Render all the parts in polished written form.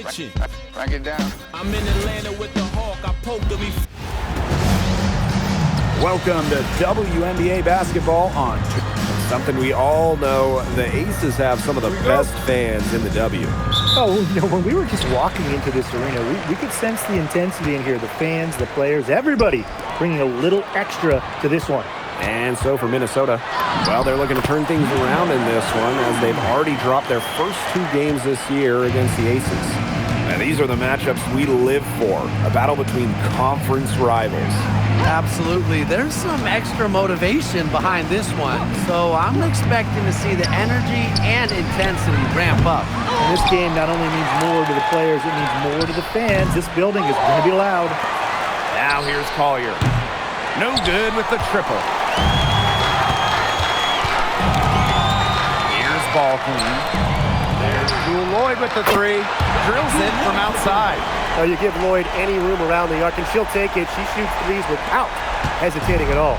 attention. Crank it down. I'm in Atlanta with the Hawk. I poked him. Welcome to WNBA basketball on something we all know. The Aces have some of the best fans in the W. Oh, you know, when we were just walking into this arena, we could sense the intensity in here. The fans, the players, everybody bringing a little extra to this one. And so for Minnesota, well, they're looking to turn things around in this one as they've already dropped their first 2 games this year against the Aces. Now, these are the matchups we live for, a battle between conference rivals. Absolutely. There's some extra motivation behind this one, so I'm expecting to see the energy and intensity ramp up. And this game not only means more to the players, it means more to the fans. This building is going to be loud. Now here's Collier. No good with the triple. Here's ball clean. There's Lloyd with the 3. Drills in from outside. So you give Lloyd any room around the arc, and she'll take it. She shoots threes without hesitating at all.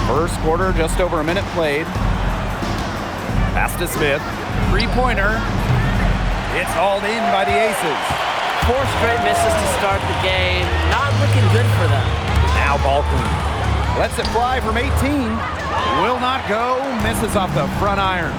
First quarter, just over a minute played. Pass to Smith. 3-pointer. It's hauled in by the Aces. 4 straight misses to start the game. Not looking good for them. Now ball clean. Lets it fly from 18. Will not go. Misses off the front iron.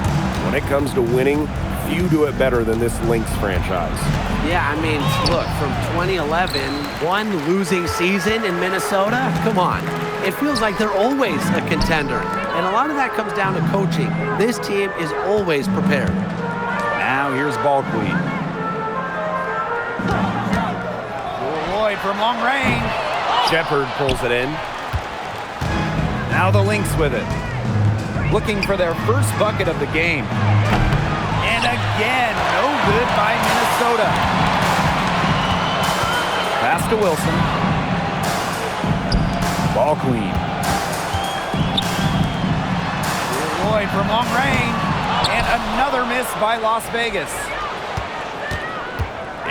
When it comes to winning, few do it better than this Lynx franchise. Yeah, I mean, look, from 2011, one losing season in Minnesota, come on. It feels like they're always a contender. And a lot of that comes down to coaching. This team is always prepared. Now here's ball clean. Lloyd from long range. Shepard pulls it in. Now the Lynx with it. Looking for their first bucket of the game. And again, no good by Minnesota. Pass to Wilson. Ball clean. Lloyd from long range. And another miss by Las Vegas.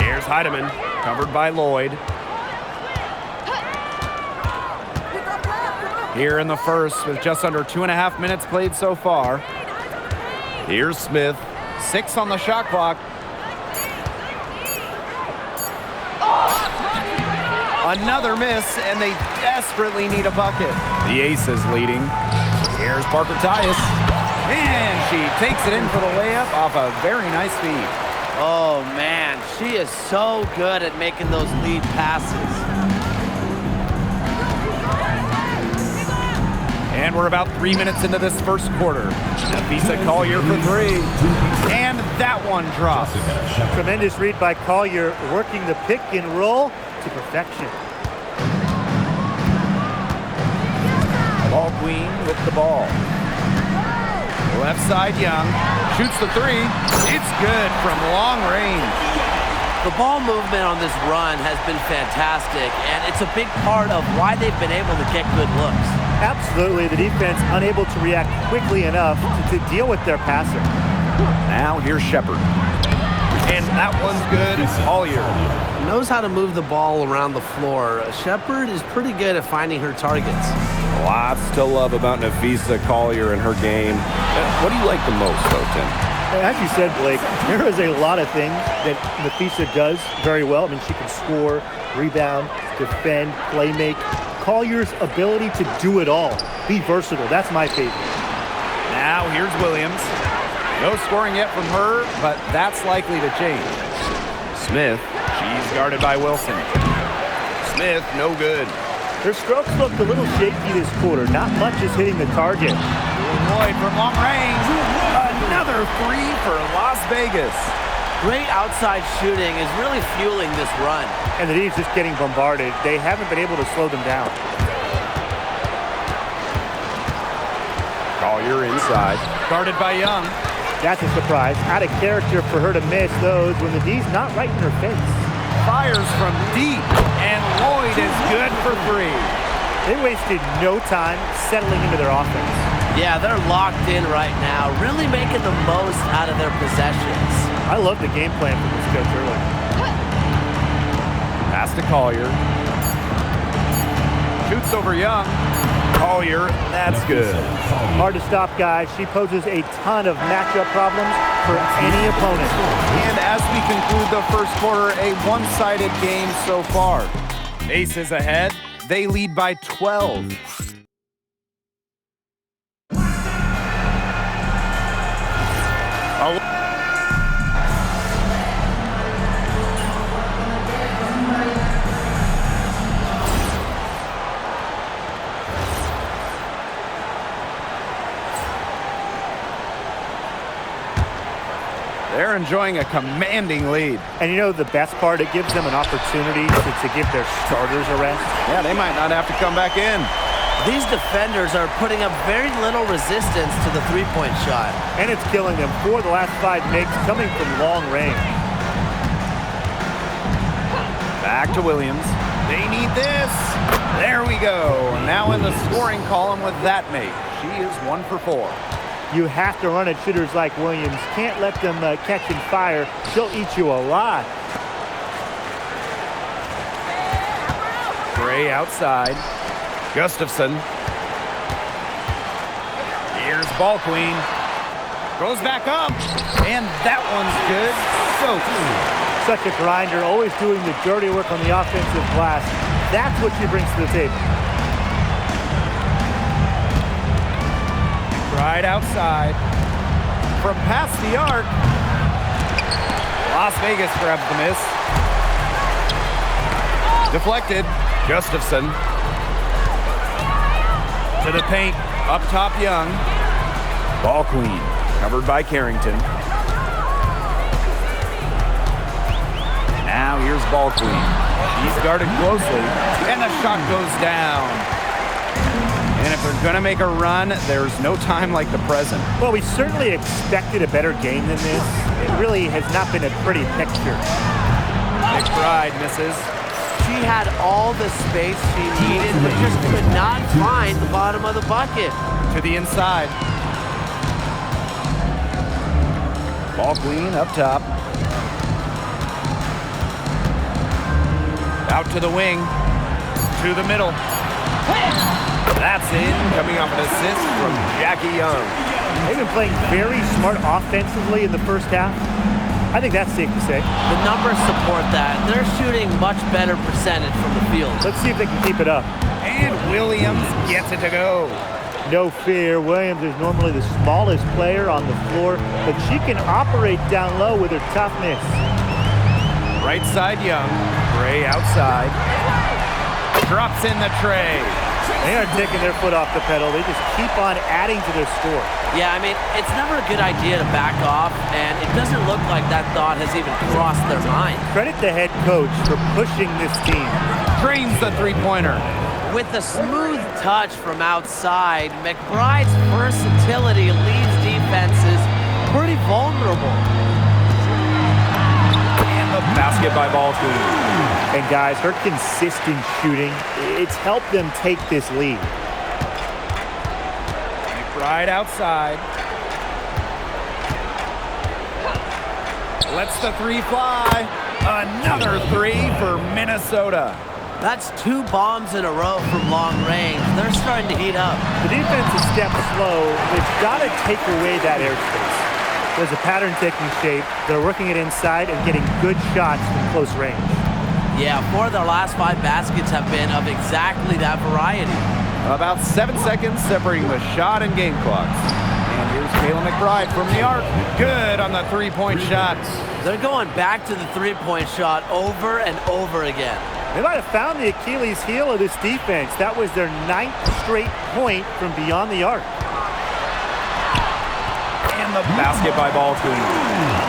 Here's Heidemann, covered by Lloyd. Here in the first with just under 2.5 minutes played so far. Here's Smith. 6 on the shot clock. Another miss, and they desperately need a bucket. The Aces leading. Here's Parker Tyus. And she takes it in for the layup off a very nice feed. Oh, man, she is so good at making those lead passes. And we're about 3 minutes into this first quarter. Nafisa Collier for 3. And that one drops. Tremendous read by Collier, working the pick and roll to perfection. Ball queen with the ball. Left side, Young. Shoots the 3. It's good from long range. The ball movement on this run has been fantastic, and it's a big part of why they've been able to get good looks. Absolutely, the defense unable to react quickly enough to deal with their passer. Now here's Shepard. And that one's good. Collier. Knows how to move the ball around the floor. Shepard is pretty good at finding her targets. Lots to love about Nafisa Collier and her game. What do you like the most, though, Tim? As you said, Blake, there is a lot of things that Nafisa does very well. I mean, she can score, rebound, defend, play make. Collier's ability to do it all, be versatile, that's my favorite. Now here's Williams. No scoring yet from her, but that's likely to change. Smith, she's guarded by Wilson. Smith, no good. Her strokes looked a little shaky this quarter. Not much is hitting the target. Lloyd from long range. Another 3 for Las Vegas. Great outside shooting is really fueling this run. And the D's just getting bombarded. They haven't been able to slow them down. Collier inside. Guarded by Young. That's a surprise. Out of character for her to miss those when the D's not right in her face. Fires from deep. And Lloyd is good for 3. They wasted no time settling into their offense. Yeah, they're locked in right now, really making the most out of their possessions. I love the game plan from this coach early. Pass to Collier. Shoots over Young. Collier, that's good. Hard to stop, guys. She poses a ton of matchup problems for any opponent. And as we conclude the first quarter, a one-sided game so far. Aces ahead. They lead by 12. They're enjoying a commanding lead. And you know the best part? It gives them an opportunity to give their starters a rest. Yeah, they might not have to come back in. These defenders are putting up very little resistance to the three-point shot. And it's killing them. 4 of the last 5 makes coming from long range. Back to Williams. They need this. There we go. Now in the scoring column with that make. She is 1 for 4. You have to run at shooters like Williams. Can't let them catch and fire. She'll eat you alive. Gray outside. Gustafson. Here's Ball Queen. Goes back up. And that one's good. So Such a grinder, always doing the dirty work on the offensive glass. That's what she brings to the table. Right outside. From past the arc. Las Vegas grabs the miss. Deflected. Gustafson. To the paint. Up top Young. Ball Queen. Covered by Carrington. Now here's Ball Queen. She's guarded closely. And the shot goes down. And if they're going to make a run, there's no time like the present. Well, we certainly expected a better game than this. It really has not been a pretty picture. McBride misses. She had all the space she needed, but just could not find the bottom of the bucket. To the inside. Ball Queen up top. Out to the wing. To the middle. That's in, coming off an assist from Jackie Young. They've been playing very smart offensively in the first half. I think that's safe to say. The numbers support that. They're shooting much better percentage from the field. Let's see if they can keep it up. And Williams gets it to go. No fear, Williams is normally the smallest player on the floor, but she can operate down low with her toughness. Right side Young. Gray outside. Drops in the tray. They aren't taking their foot off the pedal. They just keep on adding to their score. Yeah, I mean, it's never a good idea to back off, and it doesn't look like that thought has even crossed their mind. Credit the head coach for pushing this team. Drains the three-pointer. With a smooth touch from outside, McBride's versatility leaves defenses pretty vulnerable. And the basket by Ball Queen. And guys, her consistent shooting, it's helped them take this lead. McBride outside. Lets the three fly. Another three for Minnesota. That's 2 bombs in a row from long range. They're starting to heat up. The defense is stepped slow. They've got to take away that airspace. There's a pattern taking shape. They're working it inside and getting good shots from close range. Yeah, 4 of their last 5 baskets have been of exactly that variety. About 7 seconds separating the shot and game clocks. And here's Kayla McBride from the arc. Good on the three-point shot. They're going back to the three-point shot over and over again. They might have found the Achilles heel of this defense. That was their 9th straight point from beyond the arc. And the basket by Ball Queen.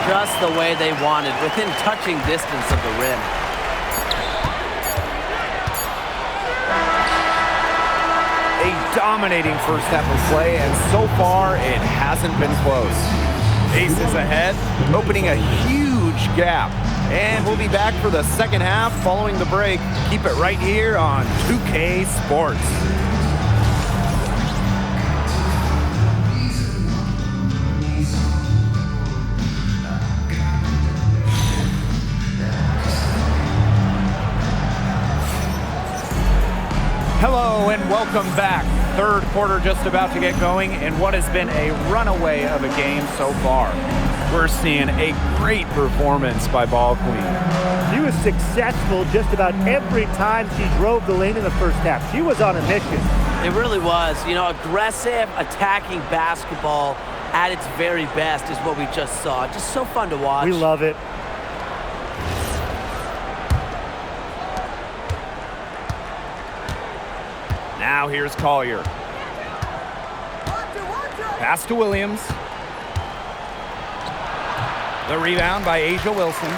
Just the way they wanted, within touching distance of the rim. A dominating first half of play, and so far it hasn't been close. Aces ahead, opening a huge gap. And we'll be back for the second half following the break. Keep it right here on 2K Sports. Hello and welcome back. Third quarter just about to get going in what has been a runaway of a game so far. We're seeing a great performance by Ball Queen. She was successful just about every time she drove the lane in the first half. She was on a mission. It really was. You know, aggressive, attacking basketball at its very best is what we just saw. Just so fun to watch. We love it. Now here's Collier. Pass to Williams. The rebound by Asia Wilson.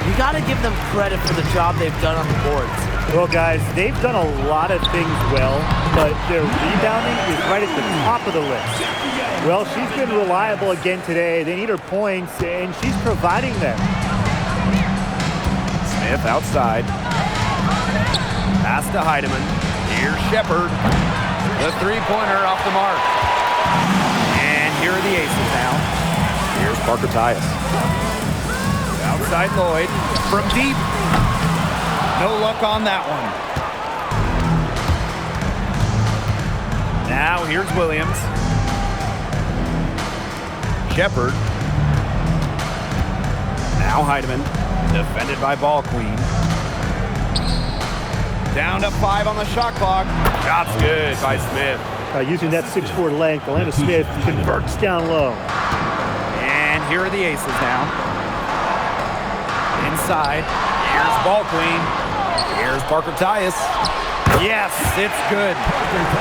You got to give them credit for the job they've done on the boards. Well, guys, they've done a lot of things well, but their rebounding is right at the top of the list. Well, she's been reliable again today. They need her points, and she's providing them. Smith outside. Pass to Heidemann. Here's Shepard. The three-pointer off the mark. And here are the aces now. Here's Parker Tyus. Outside Lloyd. From deep. No luck on that one. Now here's Williams. Shepard. Now Heidemann. Defended by Ball Queen. Down to 5 on the shot clock. Shot's good by Smith. Using that 6'4" length, Alana Smith converts down low. And here are the aces now. Inside. Here's Ball Queen. Here's Parker Tyus. Yes, it's good.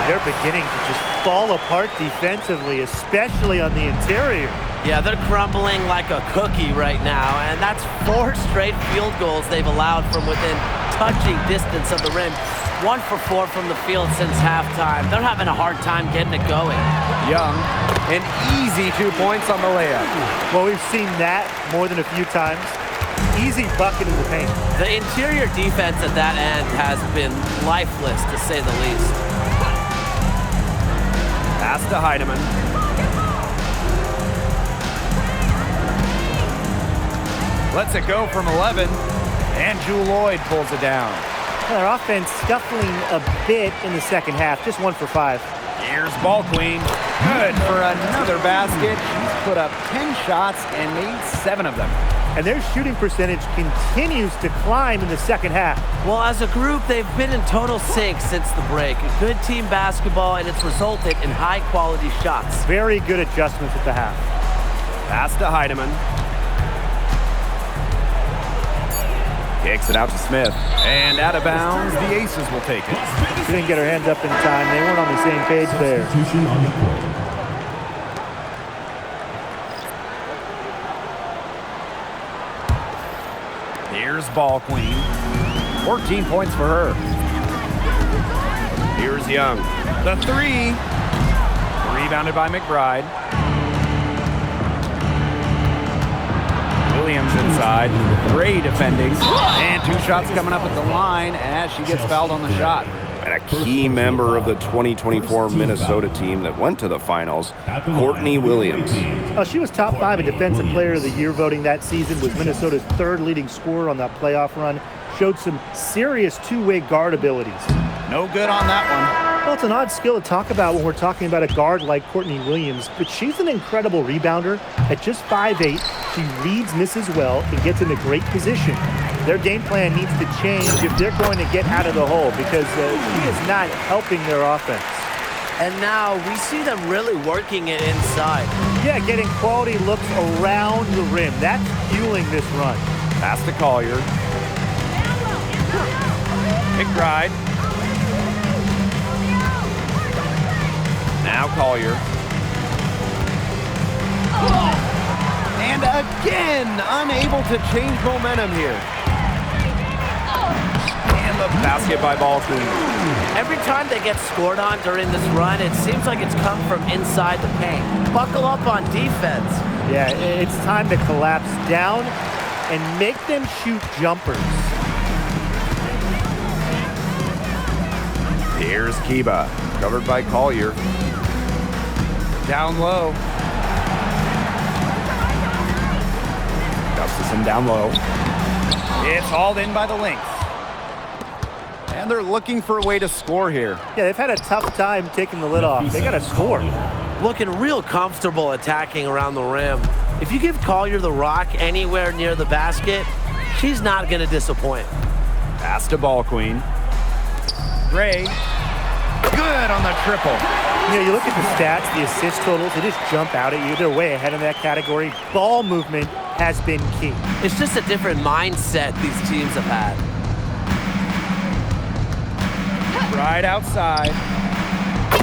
They're beginning to just fall apart defensively, especially on the interior. Yeah, they're crumbling like a cookie right now, and that's 4 straight field goals they've allowed from within touching distance of the rim. 1 for 4 from the field since halftime. They're having a hard time getting it going. Young, an easy 2 points on the layup. Well, we've seen that more than a few times. Easy bucket in the paint. The interior defense at that end has been lifeless, to say the least. Pass to Heidemann. Lets it go from 11, and Jewel Lloyd pulls it down. Their offense scuffling a bit in the second half, just 1 for 5. Here's Ball Queen. Good for another basket. She's put up 10 shots and made 7 of them. And their shooting percentage continues to climb in the second half. Well, as a group, they've been in total sync since the break. A good team basketball, and it's resulted in high-quality shots. Very good adjustments at the half. Pass to Heidemann. Kicks it out to Smith. And out of bounds, the Aces will take it. She didn't get her hands up in time. They weren't on the same page there. Here's Ball Queen. 14 points for her. Here's Young. The 3. Rebounded by McBride. Williams inside. Gray defending. And 2 shots coming up at the line as she gets fouled on the shot. And a key member of the 2024 Minnesota team that went to the finals, Courtney Williams. She was top 5 in Defensive Player of the Year voting that season, was Minnesota's 3rd leading scorer on that playoff run. Showed some serious two-way guard abilities. No good on that one. Well, it's an odd skill to talk about when we're talking about a guard like Courtney Williams, but she's an incredible rebounder. At just 5'8", she reads misses well and gets in a great position. Their game plan needs to change if they're going to get out of the hole because she is not helping their offense. And now we see them really working it inside. Yeah, getting quality looks around the rim. That's fueling this run. Pass to Collier. McBride. Now Collier. And again, unable to change momentum here. And the basket by Ball Queen. Every time they get scored on during this run, it seems like it's come from inside the paint. Buckle up on defense. Yeah, it's time to collapse down and make them shoot jumpers. Here's Kiba, covered by Collier. Down low. Gustafson down low. It's hauled in by the Lynx. And they're looking for a way to score here. Yeah, they've had a tough time taking the lid off. They got to score. Looking real comfortable attacking around the rim. If you give Collier the rock anywhere near the basket, she's not going to disappoint. Pass to Ball Queen. Gray. Good on the triple. You know, you look at the stats, the assist totals, they just jump out at you. They're way ahead in that category. Ball movement has been key. It's just a different mindset these teams have had. Right outside.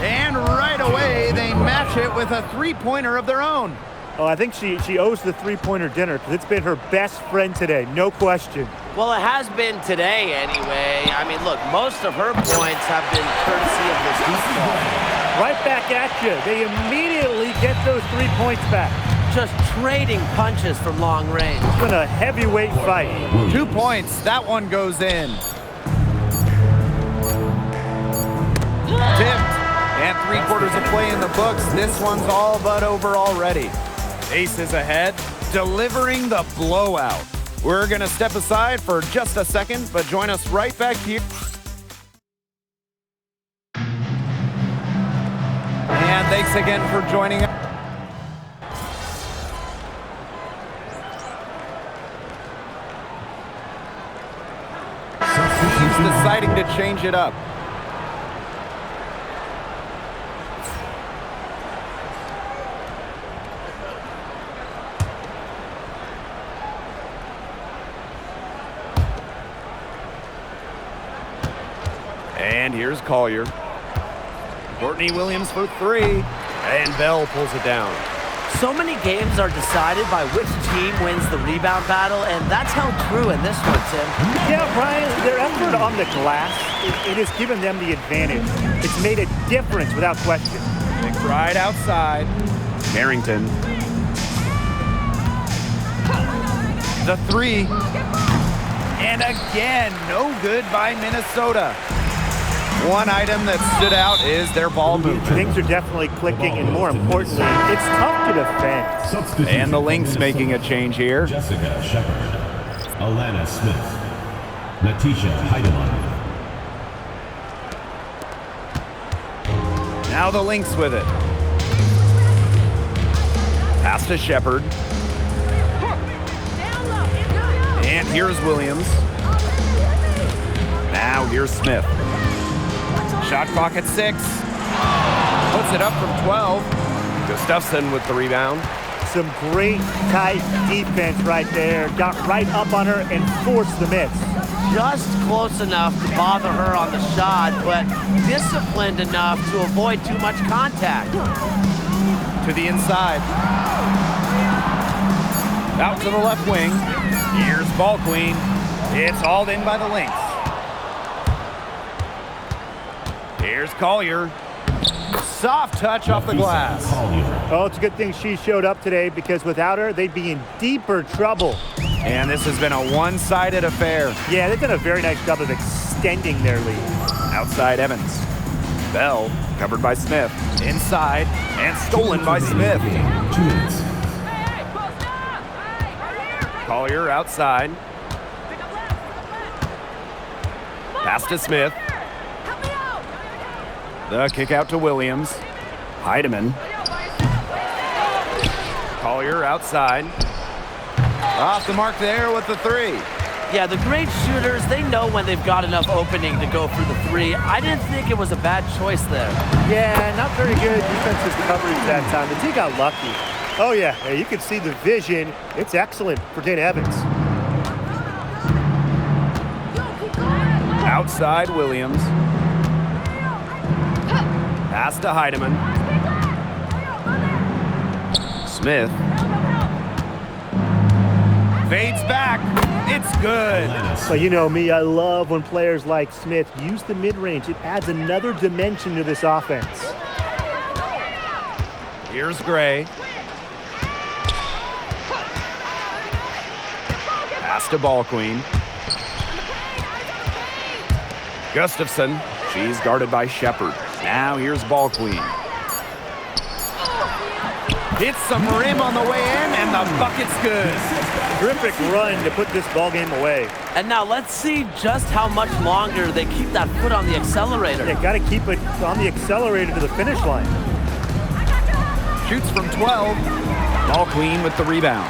And right away, they match it with a three-pointer of their own. Oh, I think she owes the three-pointer dinner because it's been her best friend today, no question. Well, it has been today anyway. I mean, look, most of her points have been courtesy of this deep ball. Right back at you. They immediately get those 3 points back. Just trading punches from long range. It's been a heavyweight fight. 2 points. That one goes in. Tipped. And 3/4 of play in the books. This one's all but over already. Ace is ahead, delivering the blowout. We're going to step aside for just a second, but join us right back here. And thanks again for joining us. He's deciding to change it up. And here's Collier. Courtney Williams for three. And Bell pulls it down. So many games are decided by which team wins the rebound battle, and that's how true in this one, Tim. Yeah, Brian, their effort on the glass, it has given them the advantage. It's made a difference without question. McBride outside. Harrington. The three. And again, no good by Minnesota. One item that stood out is their ball movement. Things are definitely clicking, and more importantly, it's tough to defend. And the Lynx making a change here. Jessica Shepard, Alana Smith, Natisha Heidemann. Now the Lynx with it. Pass to Shepard. And here's Williams. Now here's Smith. Shot clock at 6. Puts it up from 12. Gustafson with the rebound. Some great tight defense right there. Got right up on her and forced the miss. Just close enough to bother her on the shot, but disciplined enough to avoid too much contact. To the inside. Out to the left wing. Here's Ball Queen. It's hauled in by the Lynx. Here's Collier. Soft touch off the glass. Oh, it's a good thing she showed up today because without her, they'd be in deeper trouble. And this has been a one-sided affair. Yeah, they've done a very nice job of extending their lead. Outside Evans. Bell covered by Smith. Inside and stolen by Smith. 2 minutes. Collier outside. Pass to Smith. The kick out to Williams. Heidemann. Collier outside. Off the mark there with the three. Yeah, the great shooters, they know when they've got enough opening to go for the three. I didn't think it was a bad choice there. Yeah, not very good defensive coverage that time. The team got lucky. Oh, yeah, you can see the vision. It's excellent for Dana Evans. Outside Williams. Pass to Heidemann. Smith. Fades back. It's good. Well, you know me, I love when players like Smith use the mid-range. It adds another dimension to this offense. Here's Gray. Pass to Ball Queen. Gustafson. She's guarded by Shepard. Now here's Ball Queen. Hits some rim on the way in, and the bucket's good. Terrific run to put this ball game away. And now let's see just how much longer they keep that foot on the accelerator. Yeah, got to keep it on the accelerator to the finish line. Shoots from 12. Ball queen with the rebound.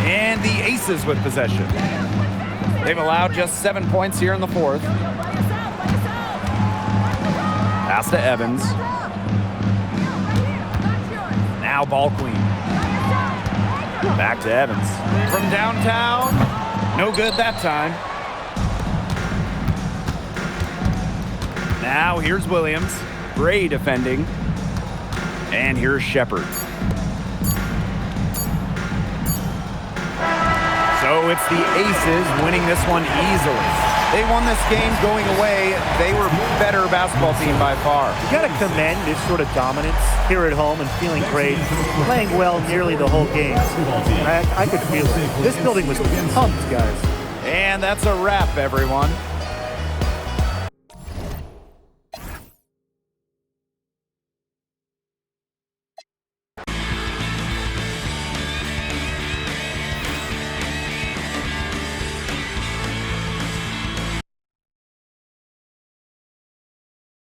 And the Aces with possession. They've allowed just 7 points here in the fourth. Pass to Evans. Now ball queen. Back to Evans. From downtown. No good that time. Now here's Williams. Gray defending. And here's Shepard. So it's the Aces winning this one easily. They won this game going away. They were better basketball team by far. You got to commend this sort of dominance here at home and feeling great, playing well nearly the whole game. And I could feel it. This building was pumped, guys. And that's a wrap, everyone.